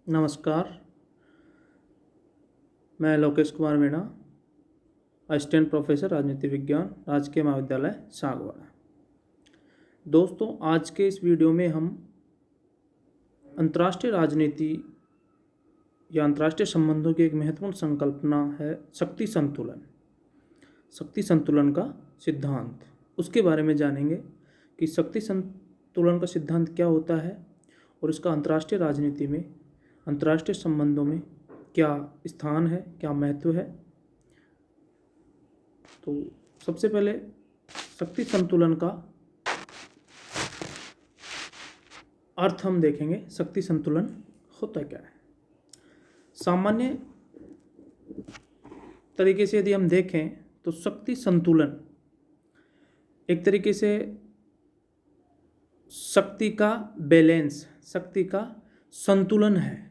नमस्कार। मैं Lokesh Kumar Meena, assistant professor राजनीति विज्ञान, राजकीय महाविद्यालय सागवाड़ा। दोस्तों, आज के इस वीडियो में हम अंतर्राष्ट्रीय राजनीति या अंतर्राष्ट्रीय संबंधों की एक महत्वपूर्ण संकल्पना है शक्ति संतुलन। शक्ति संतुलन का सिद्धांत, उसके बारे में जानेंगे कि शक्ति संतुलन का सिद्धांत क्या होता है और इसका अंतर्राष्ट्रीय राजनीति में, अंतर्राष्ट्रीय संबंधों में क्या स्थान है, क्या महत्व है। तो सबसे पहले शक्ति संतुलन का अर्थ हम देखेंगे। शक्ति संतुलन होता क्या है? सामान्य तरीके से यदि हम देखें तो शक्ति संतुलन एक तरीके से शक्ति का बैलेंस, शक्ति का संतुलन है।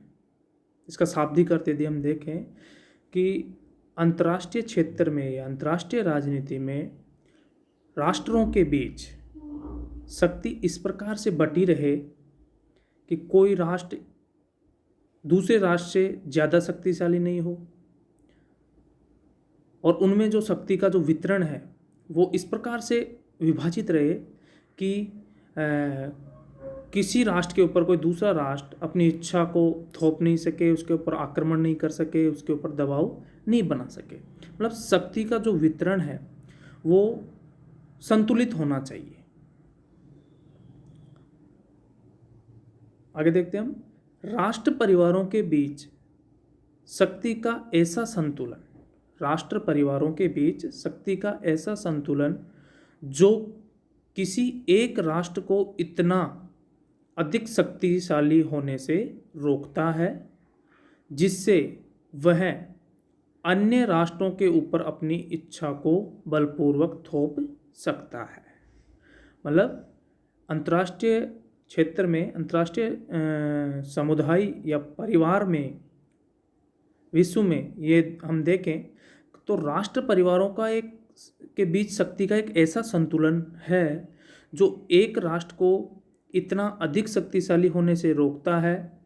इसका शाब्दिक अर्थ यदि हम देखें कि अंतर्राष्ट्रीय क्षेत्र में या अंतर्राष्ट्रीय राजनीति में राष्ट्रों के बीच शक्ति इस प्रकार से बटी रहे कि कोई राष्ट्र दूसरे राष्ट्र से ज़्यादा शक्तिशाली नहीं हो, और उनमें जो शक्ति का जो वितरण है वो इस प्रकार से विभाजित रहे कि किसी राष्ट्र के ऊपर कोई दूसरा राष्ट्र अपनी इच्छा को थोप नहीं सके, उसके ऊपर आक्रमण नहीं कर सके, उसके ऊपर दबाव नहीं बना सके। मतलब शक्ति का जो वितरण है वो संतुलित होना चाहिए। आगे देखते हैं हम, राष्ट्र परिवारों के बीच शक्ति का ऐसा संतुलन, राष्ट्र परिवारों के बीच शक्ति का ऐसा संतुलन जो किसी एक राष्ट्र को इतना अधिक शक्तिशाली होने से रोकता है जिससे वह अन्य राष्ट्रों के ऊपर अपनी इच्छा को बलपूर्वक थोप सकता है। मतलब अंतर्राष्ट्रीय क्षेत्र में, अंतर्राष्ट्रीय समुदाय या परिवार में, विश्व में ये हम देखें तो राष्ट्र परिवारों का एक के बीच शक्ति का एक ऐसा संतुलन है जो एक राष्ट्र को इतना अधिक शक्तिशाली होने से रोकता है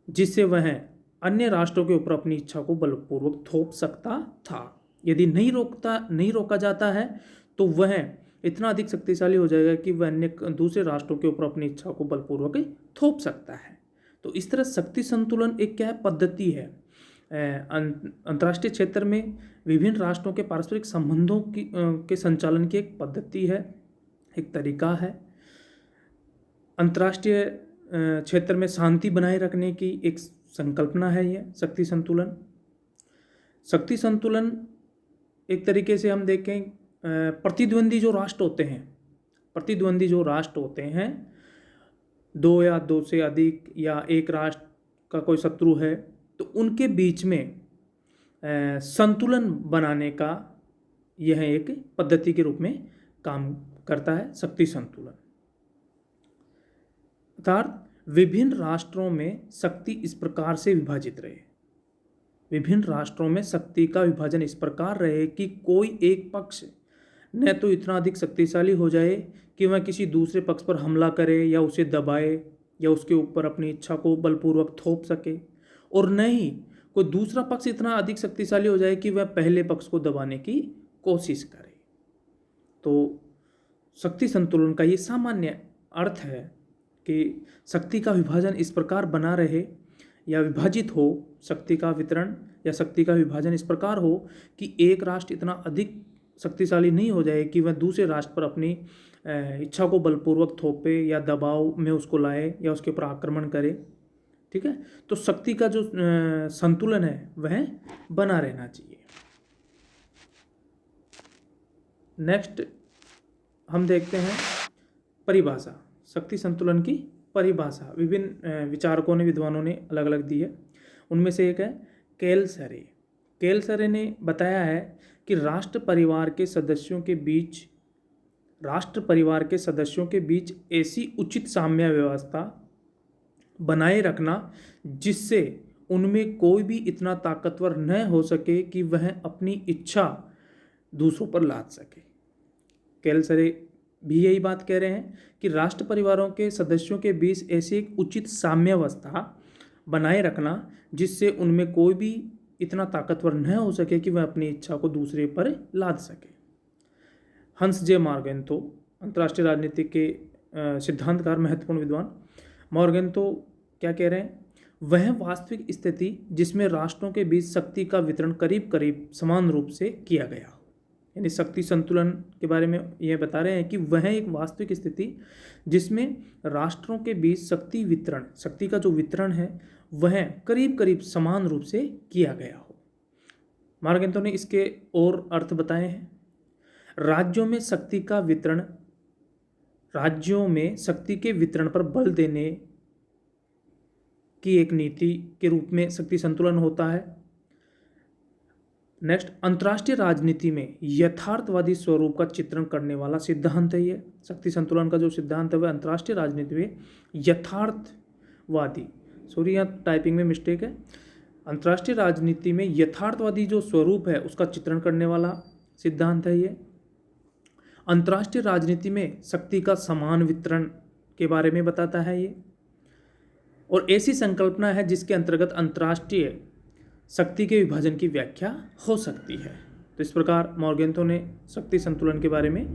जिससे वह अन्य राष्ट्रों के ऊपर अपनी इच्छा को बलपूर्वक थोप सकता था। यदि नहीं रोका जाता है तो वह इतना अधिक शक्तिशाली हो जाएगा कि वह अन्य दूसरे राष्ट्रों के ऊपर अपनी इच्छा को बलपूर्वक थोप सकता है। तो इस तरह शक्ति संतुलन एक क्या है, पद्धति है। अंतर्राष्ट्रीय क्षेत्र में विभिन्न राष्ट्रों के पारस्परिक संबंधों के संचालन की एक पद्धति है, एक तरीका है। अंतर्राष्ट्रीय क्षेत्र में शांति बनाए रखने की एक संकल्पना है यह शक्ति संतुलन। शक्ति संतुलन एक तरीके से हम देखें, प्रतिद्वंदी जो राष्ट्र होते हैं, दो या दो से अधिक या एक राष्ट्र का कोई शत्रु है, तो उनके बीच में संतुलन बनाने का यह एक पद्धति के रूप में काम करता है शक्ति संतुलन। अर्थात विभिन्न राष्ट्रों में शक्ति इस प्रकार से विभाजित रहे, विभिन्न राष्ट्रों में शक्ति का विभाजन इस प्रकार रहे कि कोई एक पक्ष न तो इतना अधिक शक्तिशाली हो जाए कि वह किसी दूसरे पक्ष पर हमला करे या उसे दबाए या उसके ऊपर अपनी इच्छा को बलपूर्वक थोप सके, और न ही कोई दूसरा पक्ष इतना अधिक शक्तिशाली हो जाए कि वह पहले पक्ष को दबाने की कोशिश करे। तो शक्ति संतुलन का ये सामान्य अर्थ है कि शक्ति का विभाजन इस प्रकार बना रहे या विभाजित हो, शक्ति का वितरण या शक्ति का विभाजन इस प्रकार हो कि एक राष्ट्र इतना अधिक शक्तिशाली नहीं हो जाए कि वह दूसरे राष्ट्र पर अपनी इच्छा को बलपूर्वक थोपे या दबाव में उसको लाए या उसके ऊपर आक्रमण करे। ठीक है, तो शक्ति का जो संतुलन है वह बना रहना चाहिए। नेक्स्ट हम देखते हैं परिभाषा, शक्ति संतुलन की परिभाषा। विभिन्न विचारकों ने, विद्वानों ने अलग अलग दी है। उनमें से एक है केलसरे ने बताया है कि राष्ट्र परिवार के सदस्यों के बीच ऐसी उचित साम्य व्यवस्था बनाए रखना जिससे उनमें कोई भी इतना ताकतवर न हो सके कि वह अपनी इच्छा दूसरों पर लाद सके। केलसरे भी यही बात कह रहे हैं कि राष्ट्र परिवारों के सदस्यों के बीच ऐसी एक उचित साम्यावस्था बनाए रखना जिससे उनमें कोई भी इतना ताकतवर न हो सके कि वह अपनी इच्छा को दूसरे पर लाद सके। हंस जे मॉर्गेंतो, अंतर्राष्ट्रीय राजनीति के सिद्धांतकार, महत्वपूर्ण विद्वान। मॉर्गेंतो क्या कह रहे हैं? वह वास्तविक स्थिति जिसमें राष्ट्रों के बीच शक्ति का वितरण करीब करीब समान रूप से किया गया हो, यानी शक्ति संतुलन के बारे में यह बता रहे हैं कि वह एक वास्तविक स्थिति जिसमें राष्ट्रों के बीच शक्ति का जो वितरण है वह करीब करीब समान रूप से किया गया हो। मॉर्गेंतो ने इसके और अर्थ बताए हैं। राज्यों में शक्ति के वितरण पर बल देने की एक नीति के रूप में शक्ति संतुलन होता है। नेक्स्ट, अंतर्राष्ट्रीय राजनीति में यथार्थवादी स्वरूप का चित्रण करने वाला सिद्धांत है ये। शक्ति संतुलन का जो सिद्धांत है वह अंतर्राष्ट्रीय राजनीति में यथार्थवादी, सॉरी यहाँ टाइपिंग में मिस्टेक है, अंतर्राष्ट्रीय राजनीति में यथार्थवादी जो स्वरूप है उसका चित्रण करने वाला सिद्धांत है ये। अंतर्राष्ट्रीय राजनीति में शक्ति का समान वितरण के बारे में बताता है ये, और ऐसी संकल्पना है जिसके अंतर्गत अंतर्राष्ट्रीय शक्ति के विभाजन की व्याख्या हो सकती है। तो इस प्रकार मॉर्गेंतो ने शक्ति संतुलन के बारे में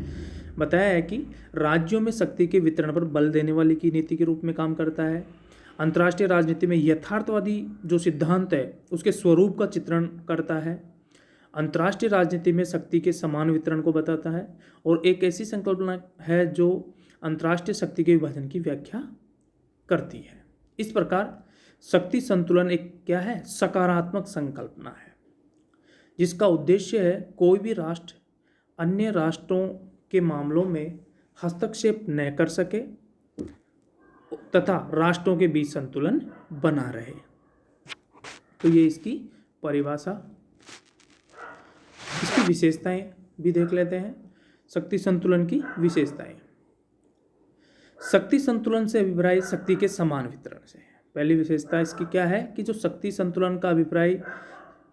बताया है कि राज्यों में शक्ति के वितरण पर बल देने वाली की नीति के रूप में काम करता है। अंतर्राष्ट्रीय राजनीति में यथार्थवादी जो सिद्धांत है उसके स्वरूप का चित्रण करता है। अंतर्राष्ट्रीय राजनीति में शक्ति के समान वितरण को बताता है, और एक ऐसी संकल्पना है जो अंतर्राष्ट्रीय शक्ति के विभाजन की व्याख्या करती है। इस प्रकार शक्ति संतुलन एक क्या है? सकारात्मक संकल्पना है जिसका उद्देश्य है कोई भी राष्ट्र अन्य राष्ट्रों के मामलों में हस्तक्षेप न कर सके तथा राष्ट्रों के बीच संतुलन बना रहे। तो ये इसकी परिभाषा, इसकी विशेषताएं भी देख लेते हैं। शक्ति संतुलन की विशेषताएं। शक्ति संतुलन से अभिप्राय शक्ति के समान वितरण से है। पहली विशेषता इसकी क्या है कि जो शक्ति संतुलन का अभिप्राय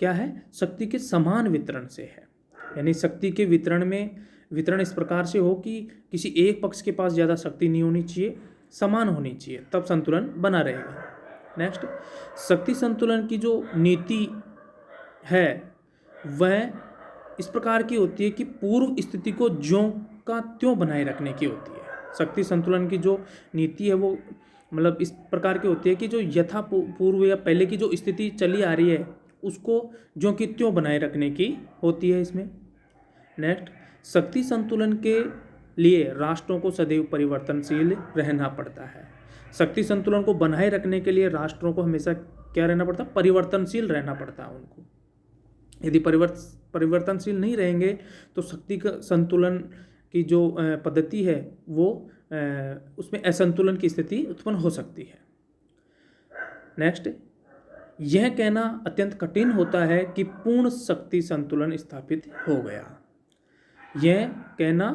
क्या है? शक्ति के समान वितरण से है, यानी शक्ति के वितरण इस प्रकार से हो कि किसी एक पक्ष के पास ज़्यादा शक्ति नहीं होनी चाहिए, समान होनी चाहिए, तब संतुलन बना रहेगा। नेक्स्ट, शक्ति संतुलन की जो नीति है वह इस प्रकार की होती है कि पूर्व स्थिति को ज्यों का त्यों बनाए रखने की होती है। शक्ति संतुलन की जो नीति है वो मतलब इस प्रकार की होती है कि जो यथा पूर्व या पहले की जो स्थिति चली आ रही है उसको ज्यों की त्यों बनाए रखने की होती है इसमें। नेक्स्ट, शक्ति संतुलन के लिए राष्ट्रों को सदैव परिवर्तनशील रहना पड़ता है। शक्ति संतुलन को बनाए रखने के लिए राष्ट्रों को हमेशा क्या रहना पड़ता है? परिवर्तनशील रहना पड़ता है उनको। यदि परिवर्तनशील नहीं रहेंगे तो शक्ति का संतुलन की जो पद्धति है वो उसमें असंतुलन की स्थिति उत्पन्न हो सकती है। नेक्स्ट, यह कहना अत्यंत कठिन होता है कि पूर्ण शक्ति संतुलन स्थापित हो गया। यह कहना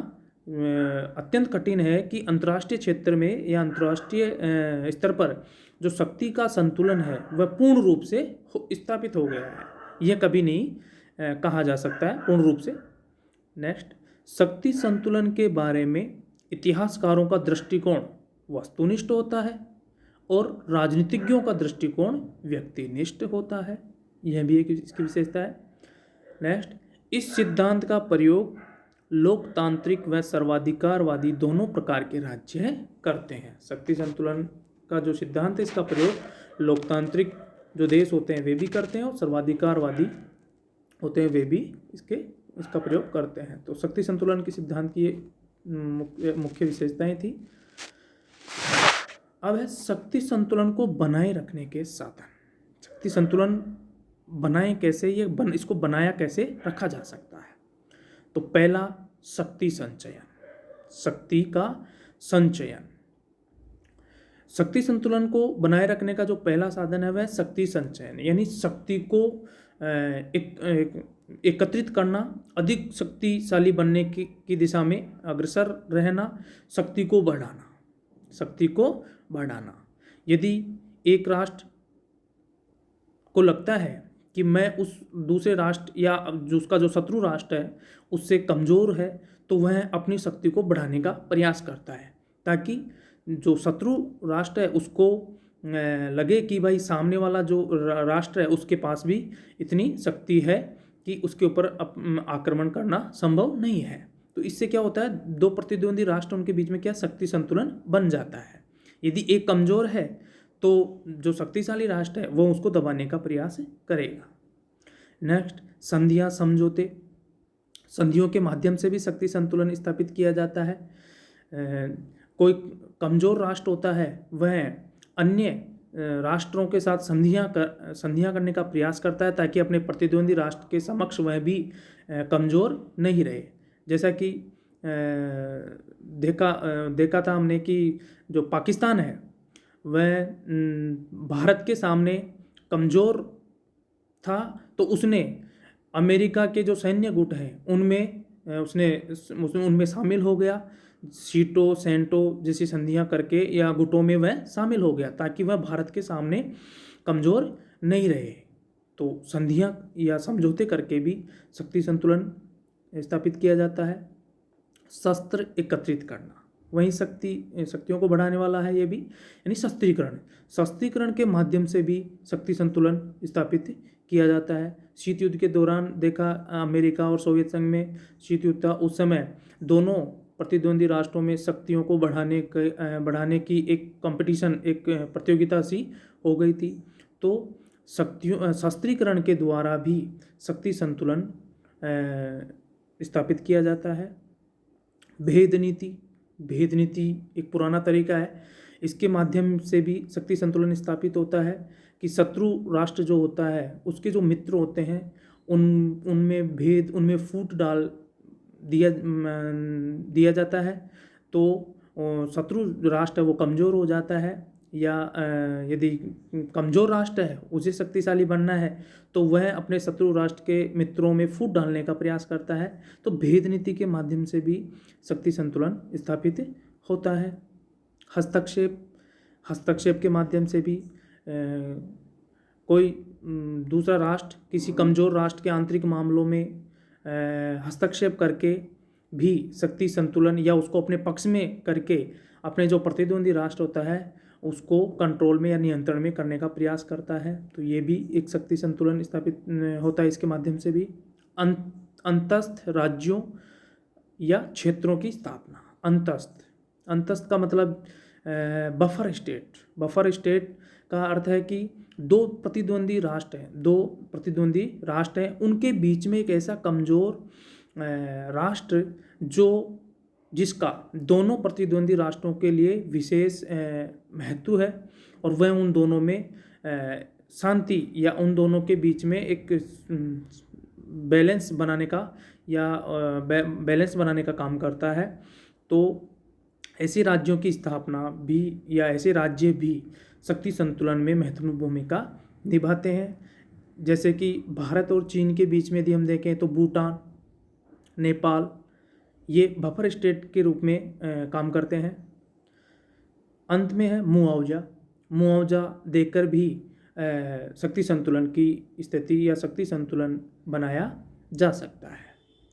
अत्यंत कठिन है कि अंतर्राष्ट्रीय क्षेत्र में या अंतर्राष्ट्रीय स्तर पर जो शक्ति का संतुलन है वह पूर्ण रूप से स्थापित हो गया है। यह कभी नहीं कहा जा सकता है पूर्ण रूप से। नेक्स्ट, शक्ति संतुलन के बारे में इतिहासकारों का दृष्टिकोण वस्तुनिष्ठ होता है और राजनीतिज्ञों का दृष्टिकोण व्यक्तिनिष्ठ होता है। यह भी एक इसकी विशेषता है। नेक्स्ट, इस सिद्धांत का प्रयोग लोकतांत्रिक व सर्वाधिकारवादी दोनों प्रकार के राज्य करते हैं। शक्ति संतुलन का जो सिद्धांत है इसका प्रयोग लोकतांत्रिक जो देश होते हैं वे भी करते हैं और सर्वाधिकारवादी होते हैं वे भी इसका प्रयोग करते हैं। तो शक्ति संतुलन के सिद्धांत की मुख्य विशेषताएं थी। अब है शक्ति संतुलन को बनाए रखने के साधन। शक्ति संतुलन बनाए कैसे, इसको बनाया कैसे रखा जा सकता है। तो पहला, शक्ति संचयन, शक्ति का संचयन। शक्ति संतुलन को बनाए रखने का जो पहला साधन है वह शक्ति संचयन, यानी शक्ति को एकत्रित करना, अधिक शक्तिशाली बनने की दिशा में अग्रसर रहना, शक्ति को बढ़ाना। यदि एक राष्ट्र को लगता है कि मैं उस दूसरे राष्ट्र या उसका जो शत्रु राष्ट्र है उससे कमज़ोर है तो वह अपनी शक्ति को बढ़ाने का प्रयास करता है ताकि जो शत्रु राष्ट्र है उसको लगे कि भाई सामने वाला जो राष्ट्र है उसके पास भी इतनी शक्ति है कि उसके ऊपर आक्रमण करना संभव नहीं है। तो इससे क्या होता है, दो प्रतिद्वंदी राष्ट्र उनके बीच में क्या शक्ति संतुलन बन जाता है। यदि एक कमजोर है तो जो शक्तिशाली राष्ट्र है वो उसको दबाने का प्रयास करेगा। नेक्स्ट, संधियां समझौते। संधियों के माध्यम से भी शक्ति संतुलन स्थापित किया जाता है। कोई कमजोर राष्ट्र होता है वह अन्य राष्ट्रों के साथ संधियां करने का प्रयास करता है ताकि अपने प्रतिद्वंदी राष्ट्र के समक्ष वह भी कमजोर नहीं रहे। जैसा कि देखा था हमने कि जो पाकिस्तान है वह भारत के सामने कमजोर था, तो उसने अमेरिका के जो सैन्य गुट हैं उनमें शामिल हो गया। सीटो सेंटो जैसी संधियां करके या गुटों में वह शामिल हो गया ताकि वह भारत के सामने कमज़ोर नहीं रहे। तो संधियां या समझौते करके भी शक्ति संतुलन स्थापित किया जाता है। शस्त्र एकत्रित करना वही शक्तियों को बढ़ाने वाला है ये भी, यानी शस्त्रीकरण के माध्यम से भी शक्ति संतुलन स्थापित किया जाता है। शीत युद्ध के दौरान देखा अमेरिका और सोवियत संघ में शीत युद्ध था, उस समय दोनों प्रतिद्वंदी राष्ट्रों में शक्तियों को बढ़ाने की एक कंपटीशन, एक प्रतियोगिता सी हो गई थी। तो शस्त्रीकरण के द्वारा भी शक्ति संतुलन स्थापित किया जाता है। भेद नीति एक पुराना तरीका है, इसके माध्यम से भी शक्ति संतुलन स्थापित होता है कि शत्रु राष्ट्र जो होता है उसके जो मित्र होते हैं उनमें फूट डाल दिया जाता है, तो शत्रु राष्ट्र वो कमज़ोर हो जाता है। या यदि कमज़ोर राष्ट्र है उसे शक्तिशाली बनना है तो वह अपने शत्रु राष्ट्र के मित्रों में फूट डालने का प्रयास करता है। तो भेद नीति के माध्यम से भी शक्ति संतुलन स्थापित होता है। हस्तक्षेप के माध्यम से भी कोई दूसरा राष्ट्र किसी कमज़ोर राष्ट्र के आंतरिक मामलों में हस्तक्षेप करके भी शक्ति संतुलन या उसको अपने पक्ष में करके अपने जो प्रतिद्वंदी राष्ट्र होता है उसको कंट्रोल में या नियंत्रण में करने का प्रयास करता है। तो ये भी एक शक्ति संतुलन स्थापित होता है। इसके माध्यम से भी अंतस्थ राज्यों या क्षेत्रों की स्थापना। अंतस्थ का मतलब बफर स्टेट का अर्थ है कि दो प्रतिद्वंदी राष्ट्र हैं उनके बीच में एक ऐसा कमज़ोर राष्ट्र जिसका दोनों प्रतिद्वंदी राष्ट्रों के लिए विशेष महत्व है और वह उन दोनों में शांति या उन दोनों के बीच में एक बैलेंस बनाने का काम करता है। तो ऐसे राज्यों की स्थापना भी या ऐसे राज्य भी शक्ति संतुलन में महत्वपूर्ण भूमिका निभाते हैं। जैसे कि भारत और चीन के बीच में यदि हम देखें तो भूटान, नेपाल ये बफर स्टेट के रूप में काम करते हैं। अंत में है मुआवजा देकर भी शक्ति संतुलन की स्थिति या शक्ति संतुलन बनाया जा सकता है।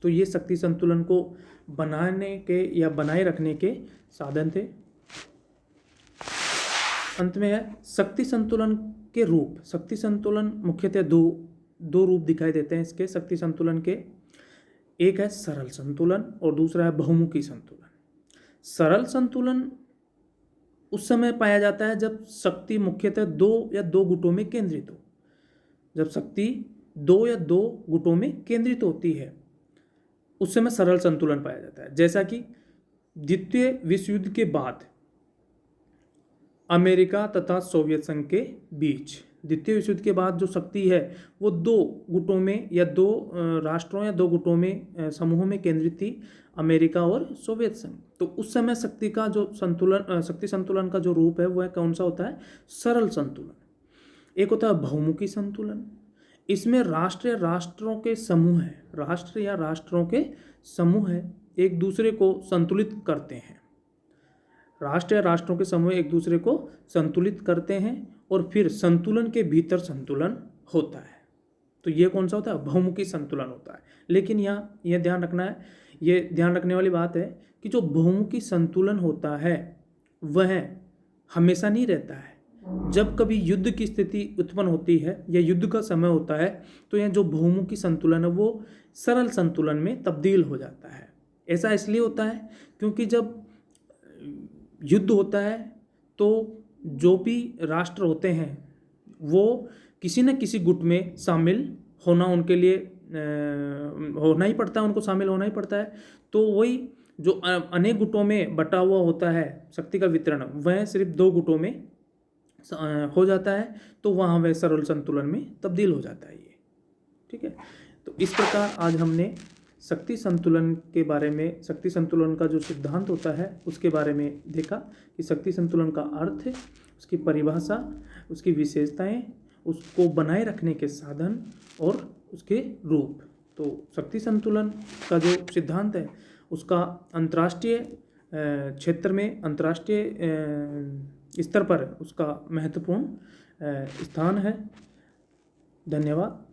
तो ये शक्ति संतुलन को बनाने के या बनाए रखने के साधन थे। अंत में है शक्ति संतुलन के रूप। शक्ति संतुलन मुख्यतः दो रूप दिखाई देते हैं इसके शक्ति संतुलन के। एक है सरल संतुलन और दूसरा है बहुमुखी संतुलन। सरल संतुलन उस समय पाया जाता है जब शक्ति मुख्यतः दो गुटों में केंद्रित हो। जब शक्ति दो गुटों में केंद्रित होती है उस समय सरल संतुलन पाया जाता है। जैसा कि द्वितीय विश्व युद्ध के बाद अमेरिका तथा सोवियत संघ के बीच, द्वितीय विश्व युद्ध के बाद जो शक्ति है वो दो गुटों में या दो राष्ट्रों या दो गुटों में समूहों में केंद्रित थी, अमेरिका और सोवियत संघ। तो उस समय शक्ति संतुलन का जो रूप है वह कौन सा होता है? सरल संतुलन। एक होता है बहुमुखी संतुलन। इसमें राष्ट्र या राष्ट्रों के समूह एक दूसरे को संतुलित करते हैं। राष्ट्र या राष्ट्रों के समूह एक दूसरे को संतुलित करते हैं और फिर संतुलन के भीतर संतुलन होता है। तो ये कौन सा होता है? बहुमुखी संतुलन होता है। लेकिन यहाँ यह ध्यान रखने वाली बात है कि जो बहुमुखी संतुलन होता है वह हमेशा नहीं रहता है। जब कभी युद्ध की स्थिति उत्पन्न होती है या युद्ध का समय होता है तो यह जो बहुमुखी संतुलन है वो सरल संतुलन में तब्दील हो जाता है। ऐसा इसलिए होता है क्योंकि जब युद्ध होता है तो जो भी राष्ट्र होते हैं वो किसी न किसी गुट में शामिल होना उनके लिए होना ही पड़ता है, उनको शामिल होना ही पड़ता है। तो वही जो अनेक गुटों में बटा हुआ होता है शक्ति का वितरण, वह सिर्फ 2 गुटों में हो जाता है, तो वहाँ वह सरल संतुलन में तब्दील हो जाता है ये। ठीक है, तो इस प्रकार आज हमने शक्ति संतुलन के बारे में, शक्ति संतुलन का जो सिद्धांत होता है उसके बारे में देखा कि शक्ति संतुलन का अर्थ, उसकी परिभाषा, उसकी विशेषताएं, उसको बनाए रखने के साधन और उसके रूप। तो शक्ति संतुलन का जो सिद्धांत है उसका अंतर्राष्ट्रीय क्षेत्र में, अंतर्राष्ट्रीय स्तर पर उसका महत्वपूर्ण स्थान है। धन्यवाद।